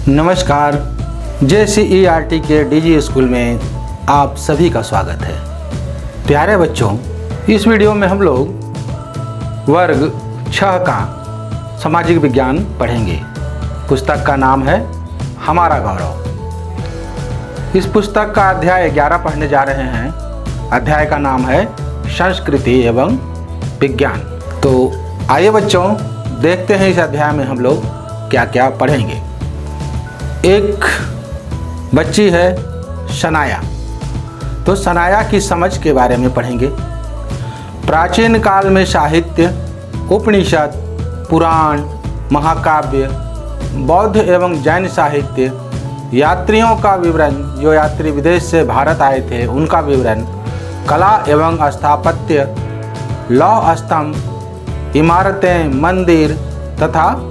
नमस्कार, JCERT के DG school में आप सभी का स्वागत है। प्यारे बच्चों, इस वीडियो में हम लोग वर्ग 6 का सामाजिक विज्ञान पढ़ेंगे। पुस्तक का नाम है हमारा गौरव। इस पुस्तक का अध्याय 11 पढ़ने जा रहे हैं। अध्याय का नाम है संस्कृति एवं विज्ञान। तो आइए बच्चों, देखते हैं इस अध्याय में हम लोग क्या क्या पढ़ेंगे। एक बच्ची है सनाया, तो सनाया की समझ के बारे में पढ़ेंगे। प्राचीन काल में साहित्य, उपनिषद, पुराण, महाकाव्य, बौद्ध एवं जैन साहित्य, यात्रियों का विवरण, जो यात्री विदेश से भारत आए थे उनका विवरण, कला एवं स्थापत्य, लौह स्तंभ, इमारतें, मंदिर तथा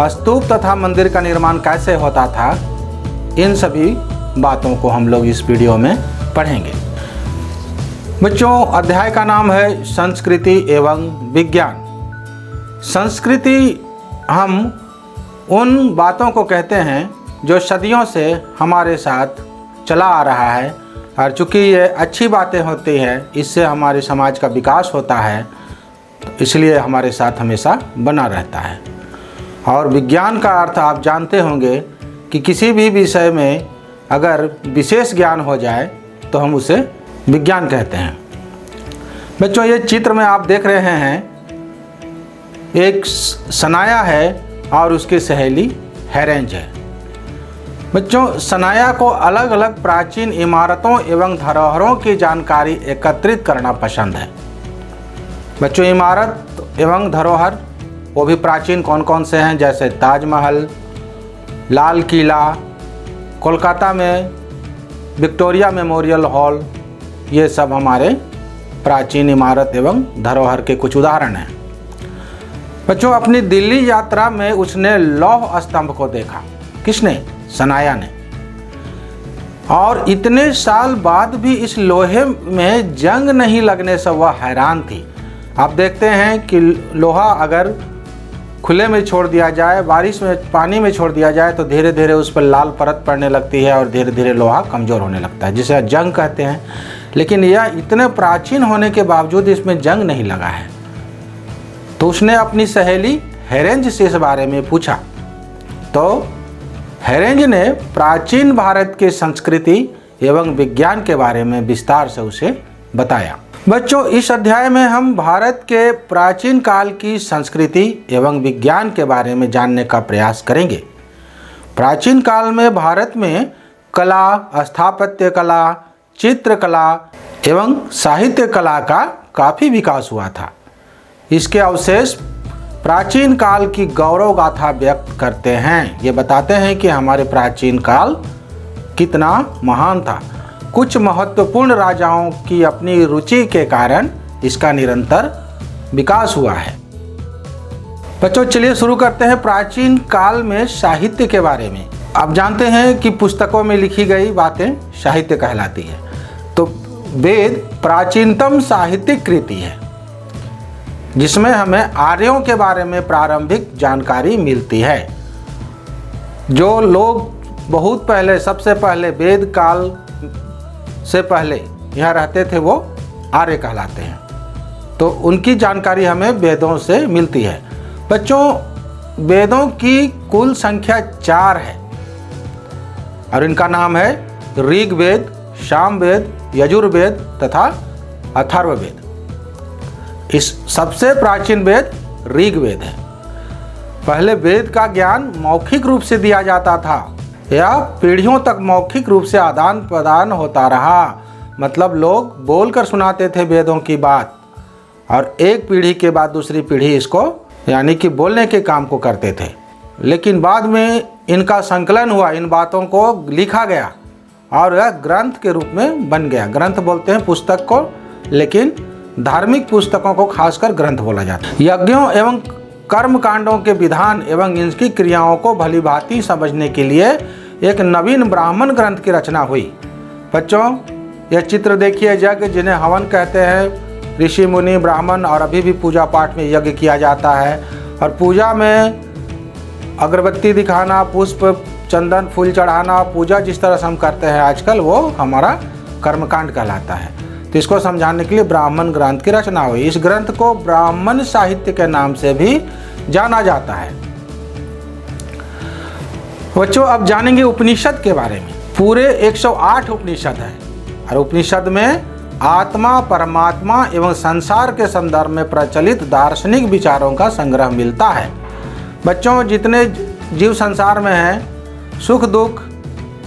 स्तूप तथा मंदिर का निर्माण कैसे होता था, इन सभी बातों को हम लोग इस वीडियो में पढ़ेंगे। बच्चों, अध्याय का नाम है संस्कृति एवं विज्ञान। संस्कृति हम उन बातों को कहते हैं जो सदियों से हमारे साथ चला आ रहा है, और चूँकि ये अच्छी बातें होती हैं, इससे हमारे समाज का विकास होता है, तो इसलिए हमारे साथ हमेशा बना रहता है। और विज्ञान का अर्थ आप जानते होंगे कि किसी भी विषय में अगर विशेष ज्ञान हो जाए तो हम उसे विज्ञान कहते हैं। बच्चों, ये चित्र में आप देख रहे हैं, एक सनाया है और उसकी सहेली हैरेंज है। बच्चों, सनाया को अलग अलग प्राचीन इमारतों एवं धरोहरों की जानकारी एकत्रित करना पसंद है। बच्चों, इमारत एवं धरोहर वो भी प्राचीन कौन कौन से हैं, जैसे ताजमहल, लाल किला, कोलकाता में विक्टोरिया मेमोरियल हॉल, ये सब हमारे प्राचीन इमारत एवं धरोहर के कुछ उदाहरण हैं। बच्चों, अपनी दिल्ली यात्रा में उसने लौह स्तंभ को देखा। किसने? सनाया ने। और इतने साल बाद भी इस लोहे में जंग नहीं लगने से वह हैरान थी। आप देखते हैं कि लोहा अगर खुले में छोड़ दिया जाए, बारिश में, पानी में छोड़ दिया जाए, तो धीरे धीरे उस पर लाल परत पड़ने लगती है और धीरे धीरे लोहा कमज़ोर होने लगता है, जिसे जंग कहते हैं। लेकिन यह इतने प्राचीन होने के बावजूद इसमें जंग नहीं लगा है। तो उसने अपनी सहेली हैरेंज से इस बारे में पूछा। तो हैरेंज ने प्राचीन भारत के संस्कृति एवं विज्ञान के बारे में विस्तार से उसे बताया। बच्चों, इस अध्याय में हम भारत के प्राचीन काल की संस्कृति एवं विज्ञान के बारे में जानने का प्रयास करेंगे। प्राचीन काल में भारत में कला, स्थापत्य कला, चित्रकला एवं साहित्य कला का काफ़ी विकास हुआ था। इसके अवशेष प्राचीन काल की गौरव गाथा व्यक्त करते हैं। ये बताते हैं कि हमारे प्राचीन काल कितना महान था। कुछ महत्वपूर्ण राजाओं की अपनी रुचि के कारण इसका निरंतर विकास हुआ है। बच्चों, चलिए शुरू करते हैं प्राचीन काल में साहित्य के बारे में। आप जानते हैं कि पुस्तकों में लिखी गई बातें साहित्य कहलाती है। तो वेद प्राचीनतम साहित्यिक कृति है, जिसमें हमें आर्यों के बारे में प्रारंभिक जानकारी मिलती है। जो लोग बहुत पहले, सबसे पहले वेद काल से पहले यहाँ रहते थे, वो आर्य कहलाते हैं। तो उनकी जानकारी हमें वेदों से मिलती है। बच्चों, वेदों की कुल संख्या 4 है और इनका नाम है ऋग्वेद, सामवेद, यजुर्वेद तथा अथर्ववेद। इस सबसे प्राचीन वेद ऋग्वेद है। पहले वेद का ज्ञान मौखिक रूप से दिया जाता था। यह पीढ़ियों तक मौखिक रूप से आदान प्रदान होता रहा। मतलब लोग बोलकर सुनाते थे वेदों की बात, और एक पीढ़ी के बाद दूसरी पीढ़ी इसको, यानी कि बोलने के काम को करते थे। लेकिन बाद में इनका संकलन हुआ, इन बातों को लिखा गया और यह ग्रंथ के रूप में बन गया। ग्रंथ बोलते हैं पुस्तक को, लेकिन धार्मिक पुस्तकों को खासकर ग्रंथ बोला जाता है। यज्ञों एवं कर्म कांडों के विधान एवं इनकी क्रियाओं को भलीभांति समझने के लिए एक नवीन ब्राह्मण ग्रंथ की रचना हुई। बच्चों, यह चित्र देखिए, यज्ञ जिन्हें हवन कहते हैं, ऋषि मुनि ब्राह्मण, और अभी भी पूजा पाठ में यज्ञ किया जाता है। और पूजा में अगरबत्ती दिखाना, पुष्प चंदन फूल चढ़ाना, पूजा जिस तरह से हम करते हैं आजकल, वो हमारा कर्मकांड कहलाता है। तो इसको समझाने के लिए ब्राह्मण ग्रंथ की रचना हुई। इस ग्रंथ को ब्राह्मण साहित्य के नाम से भी जाना जाता है। बच्चों अब जानेंगे उपनिषद के बारे में। पूरे 108 उपनिषद हैं और उपनिषद में आत्मा, परमात्मा एवं संसार के संदर्भ में प्रचलित दार्शनिक विचारों का संग्रह मिलता है। बच्चों जितने जीव संसार में हैं, सुख दुख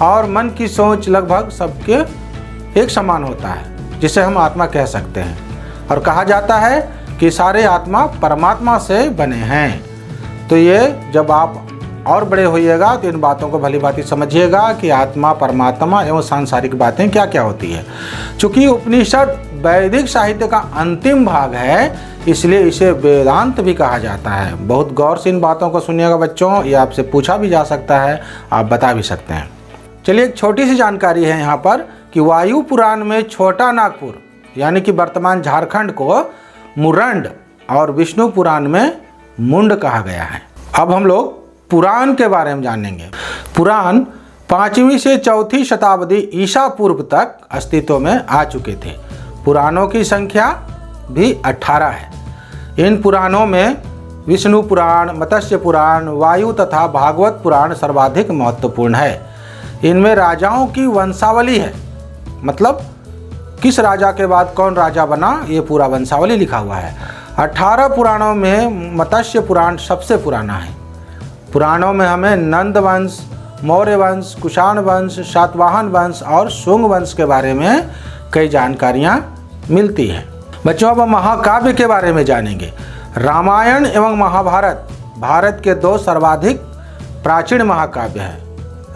और मन की सोच लगभग सबके एक समान होता है, जिसे हम आत्मा कह सकते हैं। और कहा जाता है कि सारे आत्मा परमात्मा से बने हैं। तो ये जब आप और बड़े होइएगा तो इन बातों को भली भांति समझिएगा कि आत्मा, परमात्मा एवं सांसारिक बातें क्या क्या होती है। चूँकि उपनिषद वैदिक साहित्य का अंतिम भाग है, इसलिए इसे वेदांत भी कहा जाता है। बहुत गौर से इन बातों को सुनिएगा बच्चों, ये आपसे पूछा भी जा सकता है, आप बता भी सकते हैं। चलिए एक छोटी सी जानकारी है यहाँ पर कि वायु पुराण में छोटा नागपुर यानी कि वर्तमान झारखंड को मुरंड और विष्णु पुराण में मुंड कहा गया है। अब हम लोग पुराण के बारे में जानेंगे। पुराण 5वीं से 4वीं शताब्दी ईसा पूर्व तक अस्तित्व में आ चुके थे। पुराणों की संख्या भी 18 है। इन पुराणों में विष्णु पुराण, मत्स्य पुराण, वायु तथा भागवत पुराण सर्वाधिक महत्वपूर्ण है। इनमें राजाओं की वंशावली है, मतलब किस राजा के बाद कौन राजा बना, ये पूरा वंशावली लिखा हुआ है। 18 पुराणों में मत्स्य पुराण सबसे पुराना है। पुराणों में हमें नंद वंश, मौर्य वंश, कुषाण वंश, सातवाहन वंश और शुंग वंश के बारे में कई जानकारियाँ मिलती हैं। बच्चों अब महाकाव्य के बारे में जानेंगे। रामायण एवं महाभारत भारत के 2 सर्वाधिक प्राचीन महाकाव्य हैं।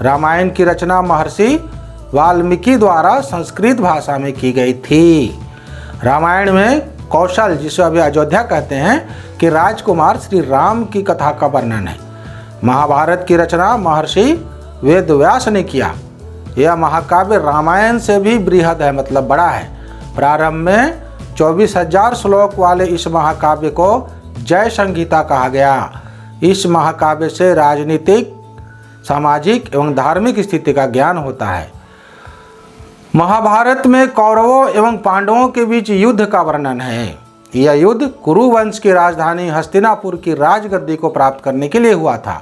रामायण की रचना महर्षि वाल्मीकि द्वारा संस्कृत भाषा में की गई थी। रामायण में कौशल, जिसे अभी अयोध्या कहते हैं, कि राजकुमार श्री राम की कथा का वर्णन है। महाभारत की रचना महर्षि वेदव्यास ने किया। यह महाकाव्य रामायण से भी बृहद है, मतलब बड़ा है। प्रारंभ में 24,000 श्लोक वाले इस महाकाव्य को जय संहिता कहा गया। इस महाकाव्य से राजनीतिक, सामाजिक एवं धार्मिक स्थिति का ज्ञान होता है। महाभारत में कौरवों एवं पांडवों के बीच युद्ध का वर्णन है। यह युद्ध कुरु वंश की राजधानी हस्तिनापुर की राजगद्दी को प्राप्त करने के लिए हुआ था।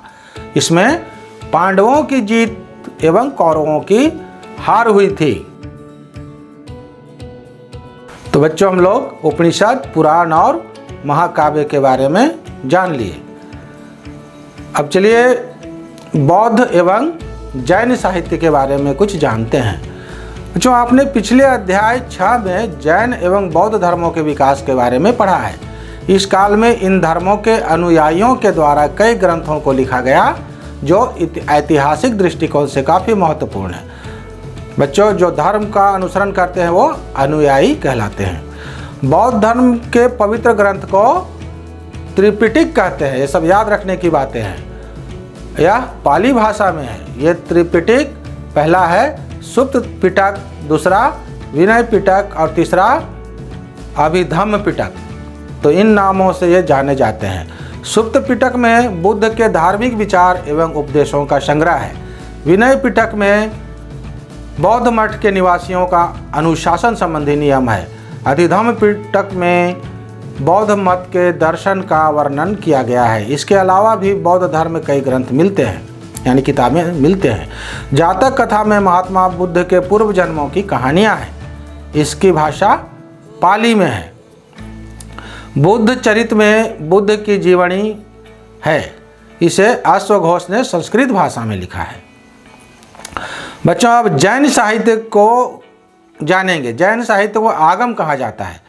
इसमें पांडवों की जीत एवं कौरवों की हार हुई थी। तो बच्चों हम लोग उपनिषद, पुराण और महाकाव्य के बारे में जान लिए। अब चलिए बौद्ध एवं जैन साहित्य के बारे में कुछ जानते हैं। जो आपने पिछले अध्याय 6 में जैन एवं बौद्ध धर्मों के विकास के बारे में पढ़ा है। इस काल में इन धर्मों के अनुयायियों के द्वारा कई ग्रंथों को लिखा गया जो ऐतिहासिक दृष्टिकोण से काफ़ी महत्वपूर्ण है। बच्चों जो धर्म का अनुसरण करते हैं वो अनुयायी कहलाते हैं। बौद्ध धर्म के पवित्र ग्रंथ को त्रिपिटक कहते हैं। ये सब याद रखने की बातें हैं। यह पाली भाषा में है। ये त्रिपिटक पहला है सुप्त पिटक, दूसरा विनय पिटक और तीसरा अभिधम्म पिटक। तो इन नामों से ये जाने जाते हैं। सुप्त पिटक में बुद्ध के धार्मिक विचार एवं उपदेशों का संग्रह है। विनय पिटक में बौद्ध मठ के निवासियों का अनुशासन संबंधी नियम है। अधिधम्म पिटक में बौद्ध मत के दर्शन का वर्णन किया गया है। इसके अलावा भी बौद्ध धर्म में कई ग्रंथ मिलते हैं, यानी किताबें मिलते हैं। जातक कथा में महात्मा बुद्ध के पूर्व जन्मों की कहानियां हैं। इसकी भाषा पाली में है। बुद्ध चरित में बुद्ध की जीवनी है। इसे अश्वघोष ने संस्कृत भाषा में लिखा है। बच्चों अब जैन साहित्य को जानेंगे। जैन साहित्य को आगम कहा जाता है।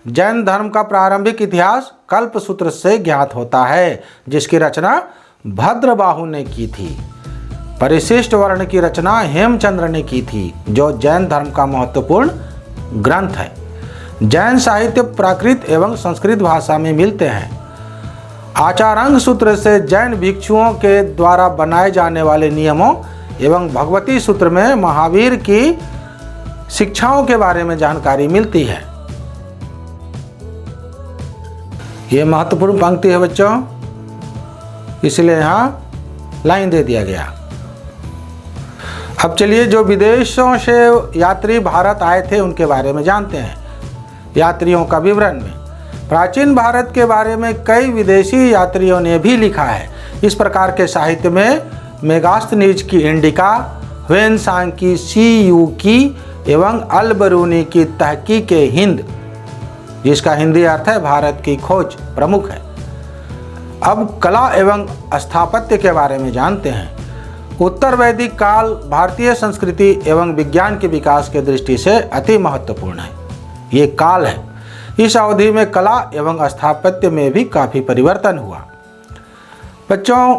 जैन धर्म का प्रारंभिक इतिहास कल्पसूत्र से ज्ञात होता है, जिसकी रचना भद्रबाहु ने की थी। परिशिष्ट वर्ण की रचना हेमचंद्र ने की थी, जो जैन धर्म का महत्वपूर्ण ग्रंथ है। जैन साहित्य प्राकृत एवं संस्कृत भाषा में मिलते हैं। आचारांग सूत्र से जैन भिक्षुओं के द्वारा बनाए जाने वाले नियमों एवं भगवती सूत्र में महावीर की शिक्षाओं के बारे में जानकारी मिलती है। ये महत्वपूर्ण पंक्ति है बच्चों, इसलिए यहाँ लाइन दे दिया गया। अब चलिए जो विदेशों से यात्री भारत आए थे उनके बारे में जानते हैं। यात्रियों का विवरण में प्राचीन भारत के बारे में कई विदेशी यात्रियों ने भी लिखा है। इस प्रकार के साहित्य में मेगास्थनीज की इंडिका, ह्वेनसांग की सी यू की एवं अल-बरूनी की तहकीक हिंद, जिसका हिंदी अर्थ है भारत की खोज, प्रमुख है। अब कला एवं स्थापत्य के बारे में जानते हैं। उत्तर वैदिक काल भारतीय संस्कृति एवं विज्ञान के विकास के दृष्टि से अति महत्वपूर्ण है। ये काल है। इस अवधि में कला एवं स्थापत्य में भी काफ़ी परिवर्तन हुआ। बच्चों,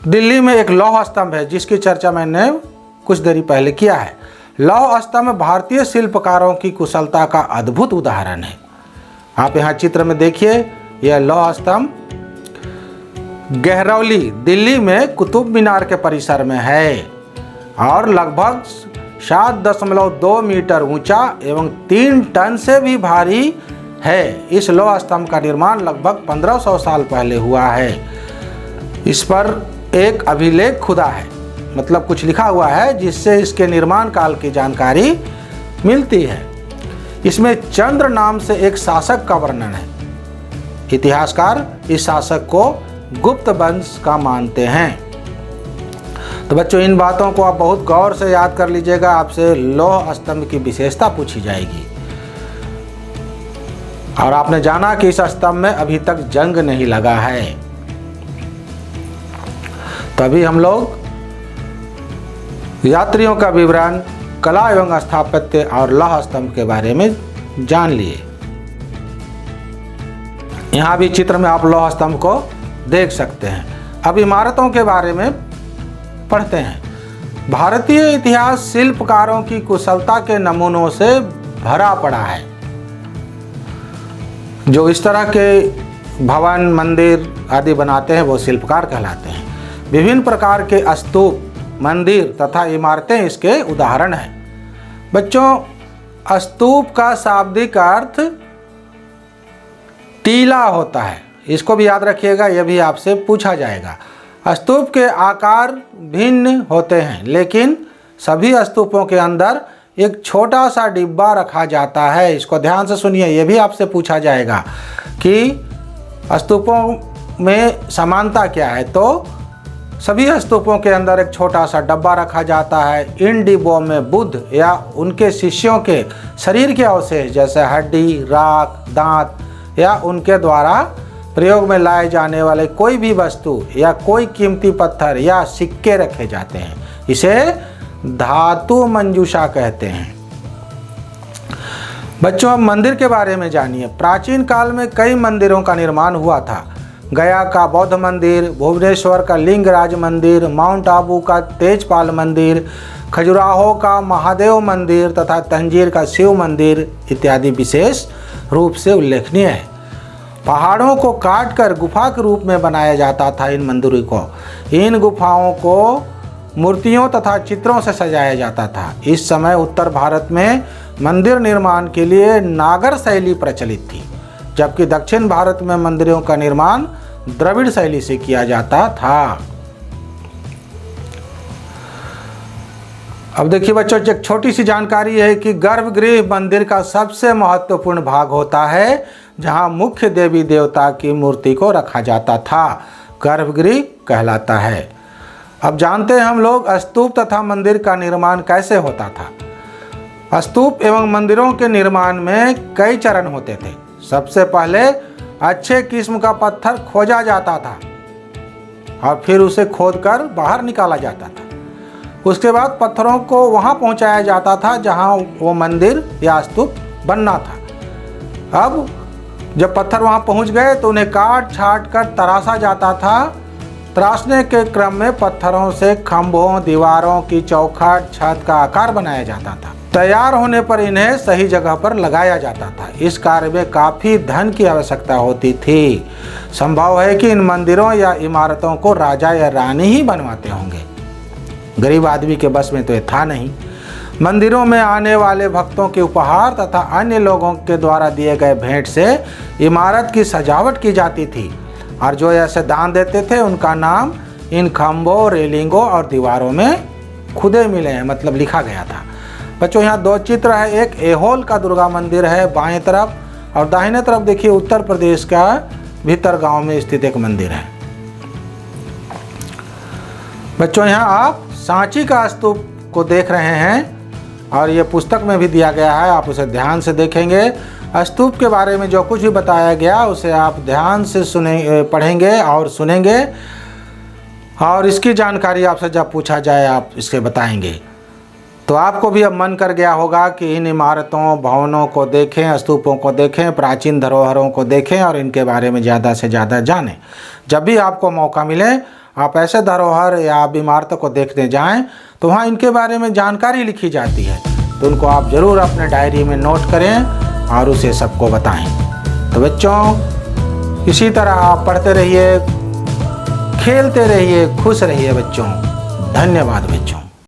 दिल्ली में एक लौह स्तंभ है जिसकी चर्चा मैंने कुछ देरी पहले किया है। लौह स्तंभ भारतीय शिल्पकारों की कुशलता का अद्भुत उदाहरण है। आप यहाँ चित्र में देखिए, यह लौह स्तंभ गहरौली दिल्ली में कुतुब मीनार के परिसर में है और लगभग 7.2 मीटर ऊंचा एवं 3 टन से भी भारी है। इस लौह स्तंभ का निर्माण लगभग 1500 साल पहले हुआ है। इस पर एक अभिलेख खुदा है, मतलब कुछ लिखा हुआ है जिससे इसके निर्माण काल की जानकारी मिलती है। इसमें चंद्र नाम से एक शासक का वर्णन है। इतिहासकार इस शासक को गुप्त वंश का मानते हैं। तो बच्चों, इन बातों को आप बहुत गौर से याद कर लीजिएगा। आपसे लौह स्तंभ की विशेषता पूछी जाएगी। और आपने जाना कि इस स्तंभ में अभी तक जंग नहीं लगा है। तो अभी हम लोग यात्रियों का विवरण, कला एवं स्थापत्य और लौह स्तंभ के बारे में जान लिए। यहाँ भी चित्र में आप लौह स्तंभ को देख सकते हैं। अब इमारतों के बारे में पढ़ते हैं। भारतीय इतिहास शिल्पकारों की कुशलता के नमूनों से भरा पड़ा है। जो इस तरह के भवन, मंदिर आदि बनाते हैं वो शिल्पकार कहलाते हैं। विभिन्न प्रकार के स्तूप, मंदिर तथा इमारतें इसके उदाहरण हैं। बच्चों, स्तूप का शाब्दिक अर्थ टीला होता है। इसको भी याद रखिएगा, यह भी आपसे पूछा जाएगा। स्तूप के आकार भिन्न होते हैं, लेकिन सभी स्तूपों के अंदर एक छोटा सा डिब्बा रखा जाता है। इसको ध्यान से सुनिए, यह भी आपसे पूछा जाएगा कि स्तूपों में समानता क्या है। तो सभी स्तूपों के अंदर एक छोटा सा डब्बा रखा जाता है। इन डिब्बों में बुद्ध या उनके शिष्यों के शरीर के अवशेष जैसे हड्डी, राख, दांत या उनके द्वारा प्रयोग में लाए जाने वाले कोई भी वस्तु या कोई कीमती पत्थर या सिक्के रखे जाते हैं। इसे धातु मंजूषा कहते हैं। बच्चों, अब मंदिर के बारे में जानिए। प्राचीन काल में कई मंदिरों का निर्माण हुआ था। गया का बौद्ध मंदिर, भुवनेश्वर का लिंगराज मंदिर, माउंट आबू का तेजपाल मंदिर, खजुराहो का महादेव मंदिर तथा तंजीर का शिव मंदिर इत्यादि विशेष रूप से उल्लेखनीय है। पहाड़ों को काटकर गुफा के रूप में बनाया जाता था इन मंदिरों को। इन गुफाओं को मूर्तियों तथा चित्रों से सजाया जाता था। इस समय उत्तर भारत में मंदिर निर्माण के लिए नागर शैली प्रचलित थी, जबकि दक्षिण भारत में मंदिरों का निर्माण द्रविड़ शैली से किया जाता था। अब देखिए बच्चों, एक छोटी सी जानकारी है कि गर्भगृह मंदिर का सबसे महत्वपूर्ण भाग होता है, जहां मुख्य देवी देवता की मूर्ति को रखा जाता था। गर्भगृह कहलाता है। अब जानते हैं हम लोग स्तूप तथा मंदिर का निर्माण कैसे होता था। स्तूप एवं मंदिरों के निर्माण में कई चरण होते थे। सबसे पहले अच्छे किस्म का पत्थर खोजा जाता था और फिर उसे खोदकर बाहर निकाला जाता था। उसके बाद पत्थरों को वहां पहुंचाया जाता था जहां वो मंदिर या स्तूप बनना था। अब जब पत्थर वहां पहुंच गए तो उन्हें काट छाट कर तराशा जाता था। तराशने के क्रम में पत्थरों से खंभों, दीवारों की चौखट, छत का आकार बनाया जाता था। तैयार होने पर इन्हें सही जगह पर लगाया जाता था। इस कार्य में काफ़ी धन की आवश्यकता होती थी। संभव है कि इन मंदिरों या इमारतों को राजा या रानी ही बनवाते होंगे। गरीब आदमी के बस में तो ये था नहीं। मंदिरों में आने वाले भक्तों के उपहार तथा अन्य लोगों के द्वारा दिए गए भेंट से इमारत की सजावट की जाती थी और जो ऐसे दान देते थे उनका नाम इन खंभों, रेलिंगों और दीवारों में खुदे मिले हैं, मतलब लिखा गया था। बच्चों यहाँ 2 चित्र है, एक ऐहोल का दुर्गा मंदिर है बाएं तरफ, और दाहिने तरफ देखिए उत्तर प्रदेश का भीतर गांव में स्थित एक मंदिर है। बच्चों यहाँ आप सांची का स्तूप को देख रहे हैं, और ये पुस्तक में भी दिया गया है, आप उसे ध्यान से देखेंगे। स्तूप के बारे में जो कुछ भी बताया गया उसे आप ध्यान से पढ़ेंगे और सुनेंगे, और इसकी जानकारी आपसे जब पूछा जाए आप इसके बताएंगे। तो आपको भी अब मन कर गया होगा कि इन इमारतों, भवनों को देखें, स्तूपों को देखें, प्राचीन धरोहरों को देखें और इनके बारे में ज़्यादा से ज़्यादा जानें। जब भी आपको मौका मिले आप ऐसे धरोहर या इमारतों को देखने जाएं तो वहाँ इनके बारे में जानकारी लिखी जाती है, तो उनको आप ज़रूर अपने डायरी में नोट करें और उसे सबको बताएं। तो बच्चों इसी तरह आप पढ़ते रहिए, खेलते रहिए, खुश रहिए बच्चों। धन्यवाद बच्चों।